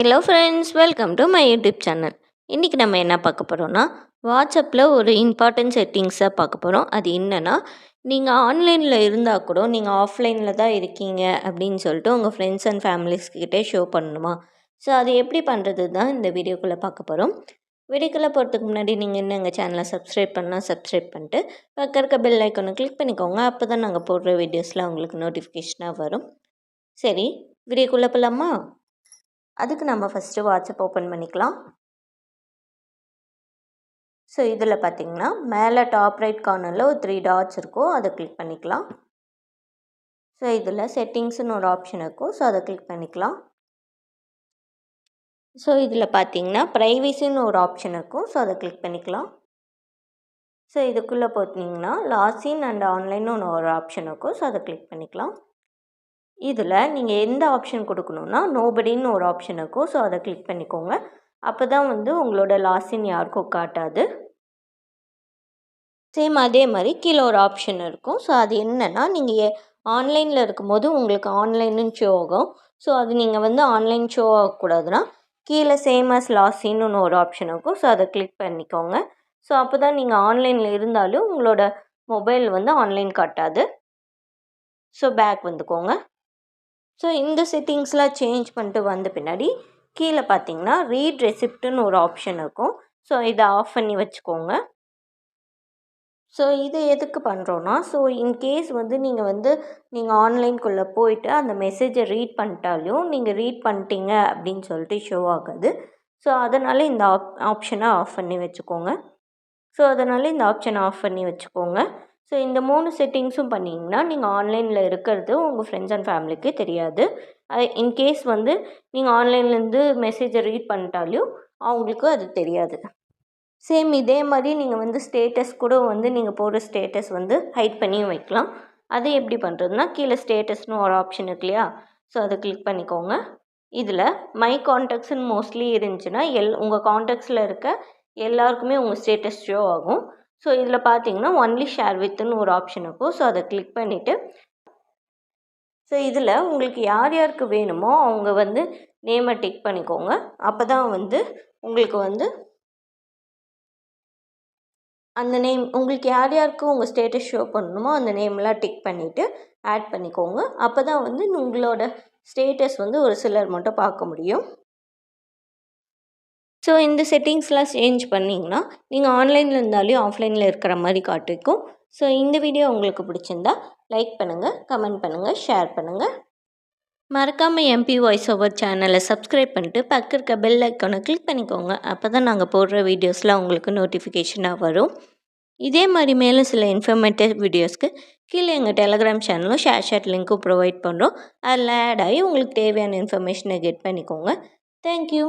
Hello friends, welcome to my YouTube channel. இன்றைக்கி நம்ம என்ன பார்க்க போகிறோன்னா, வாட்ஸ்அப்பில் ஒரு இம்பார்ட்டன்ட் செட்டிங்ஸை பார்க்க போகிறோம். அது என்னென்னா, நீங்கள் ஆன்லைனில் இருந்தால் கூட நீங்கள் ஆஃப்லைனில் தான் இருக்கீங்க அப்படின்னு சொல்லிட்டு உங்கள் ஃப்ரெண்ட்ஸ் அண்ட் ஃபேமிலிஸ்கிட்டே ஷோ பண்ணணுமா? ஸோ அது எப்படி பண்ணுறது தான் இந்த வீடியோக்குள்ளே பார்க்க போகிறோம். வீடியோக்குள்ளே போகிறதுக்கு முன்னாடி நீங்கள் இன்னும் எங்கள் சேனலை சப்ஸ்கிரைப் பண்ணால் சப்ஸ்கிரைப் பண்ணிட்டு பக்கம் இருக்க பெல் ஐக்கானை கிளிக் பண்ணிக்கோங்க. அப்போ தான் நாங்கள் போடுற வீடியோஸில் உங்களுக்கு நோட்டிஃபிகேஷனாக வரும். சரி, வீடியோக்குள்ளே போகலாமா? அதுக்கு நம்ம ஃபஸ்ட்டு வாட்ஸ்அப் ஓப்பன் பண்ணிக்கலாம். ஸோ இதில் பார்த்திங்கன்னா மேலே டாப் ரைட் கார்னரில் ஒரு 3 டாட்ஸ் இருக்கும், அதை கிளிக் பண்ணிக்கலாம். ஸோ இதில் செட்டிங்ஸ்னு ஒரு ஆப்ஷன் இருக்கும், ஸோ அதை கிளிக் பண்ணிக்கலாம். ஸோ இதில் பார்த்திங்கன்னா ப்ரைவசின்னு ஒரு ஆப்ஷன் இருக்கும், ஸோ அதை கிளிக் பண்ணிக்கலாம். ஸோ இதுக்குள்ளே போட்டிங்கன்னா லாஸ்இன் அண்ட் ஆன்லைன்னு ஒரு ஆப்ஷன் இருக்கும், ஸோ அதை கிளிக் பண்ணிக்கலாம். இதில் நீங்கள் எந்த ஆப்ஷன் கொடுக்கணுன்னா நோபடின்னு ஒரு ஆப்ஷன் இருக்கும், ஸோ அதை கிளிக் பண்ணிக்கோங்க. அப்போ தான் உங்களோட லாஸ்இன் யாருக்கும் காட்டாது. சேம் அதே மாதிரி கீழே ஒரு ஆப்ஷன் இருக்கும், ஸோ அது என்னென்னா நீங்கள் ஆன்லைனில் இருக்கும்போது உங்களுக்கு ஆன்லைன்னு ஷோ ஆகும். ஸோ அது நீங்கள் ஆன்லைன் ஷோ ஆகக்கூடாதுன்னா கீழே சேம் அஸ் லாஸ்இன்னு ஒரு ஆப்ஷன் இருக்கும், ஸோ அதை கிளிக் பண்ணிக்கோங்க. ஸோ அப்போ தான் நீங்கள் ஆன்லைனில் இருந்தாலும் உங்களோட மொபைல் ஆன்லைன் காட்டாது. ஸோ பேக் வந்துக்கோங்க. ஸோ இந்த செட்டிங்ஸ்லாம் சேஞ்ச் பண்ணிட்டு வந்த பின்னாடி கீழே பார்த்தீங்கன்னா ரீட் ரெசிப்ட்டுன்னு ஒரு ஆப்ஷன் இருக்கும், ஸோ இதை ஆஃப் பண்ணி வச்சுக்கோங்க. ஸோ இது எதுக்கு பண்ணுறோன்னா, ஸோ இன்கேஸ் நீங்கள் ஆன்லைன்குள்ளே போயிட்டு அந்த மெசேஜை ரீட் பண்ணிட்டாலும் நீங்கள் ரீட் பண்ணிட்டீங்க அப்படின்னு சொல்லிட்டு ஷோ ஆகாது. ஸோ அதனால் இந்த ஆப்ஷனை ஆஃப் பண்ணி வச்சுக்கோங்க. ஸோ இந்த 3 செட்டிங்ஸும் பண்ணிங்கன்னா நீங்கள் ஆன்லைனில் இருக்கிறது உங்கள் ஃப்ரெண்ட்ஸ் அண்ட் ஃபேமிலிக்கு தெரியாது. இன்கேஸ் நீங்கள் ஆன்லைன்லேருந்து மெசேஜை ரீட் பண்ணிட்டாலும் அவங்களுக்கு அது தெரியாது. சேம் இதே மாதிரி நீங்கள் ஸ்டேட்டஸ் கூட நீங்கள் போடுற ஸ்டேட்டஸ் ஹைட் பண்ணியும் வைக்கலாம். அது எப்படி பண்ணுறதுனா கீழே ஸ்டேட்டஸ்னு ஒரு ஆப்ஷன் இருக்கு இல்லையா, ஸோ அதை கிளிக் பண்ணிக்கோங்க. இதில் மை கான்டாக்ட்ஸ்ன்னு மோஸ்ட்லி இருந்துச்சுன்னா உங்கள் கான்டாக்ட்ஸில் இருக்க எல்லாருக்குமே உங்கள் ஸ்டேட்டஸ் ஷோ ஆகும். ஸோ இதில் பார்த்தீங்கன்னா ஒன்லி ஷேர் வித்துன்னு ஒரு ஆப்ஷன் இருக்கும், ஸோ அதை கிளிக் பண்ணிவிட்டு ஸோ இதில் உங்களுக்கு யார் யாருக்கு வேணுமோ அவங்க நேமை டிக் பண்ணிக்கோங்க. அப்போ தான் உங்களுக்கு அந்த நேம் உங்களுக்கு யார் யாருக்கு உங்கள் ஸ்டேட்டஸ் ஷோ பண்ணணுமோ அந்த நேம்லாம் டிக் பண்ணிவிட்டு ஆட் பண்ணிக்கோங்க. அப்போ தான் உங்களோட ஸ்டேட்டஸ் ஒரு சிலர் மட்டும் பார்க்க முடியும். ஸோ இந்த செட்டிங்ஸ்லாம் சேஞ்ச் பண்ணிங்கன்னா நீங்கள் ஆன்லைனில் இருந்தாலும் ஆஃப்லைனில் இருக்கிற மாதிரி காட்டிக்கும். ஸோ இந்த வீடியோ உங்களுக்கு பிடிச்சிருந்தா லைக் பண்ணுங்கள், கமெண்ட் பண்ணுங்கள், ஷேர் பண்ணுங்கள். மறக்காமல் எம்பி வாய்ஸ் ஓவர் சேனலை சப்ஸ்கிரைப் பண்ணிட்டு பக்கம் இருக்க பெல் ஐக்கானை கிளிக் பண்ணிக்கோங்க. அப்போ தான் நாங்கள் போடுற வீடியோஸ்லாம் உங்களுக்கு நோட்டிஃபிகேஷனாக வரும். இதே மாதிரி மேலும் சில இன்ஃபர்மேட்டிவ் வீடியோஸ்க்கு கீழே எங்கள் டெலகிராம் சேனலும் ஷேர் லிங்க்கும் ப்ரொவைட் பண்ணுறோம். அதில் ஆட் ஆகி உங்களுக்கு தேவையான இன்ஃபர்மேஷனை கெட் பண்ணிக்கோங்க. தேங்க்யூ.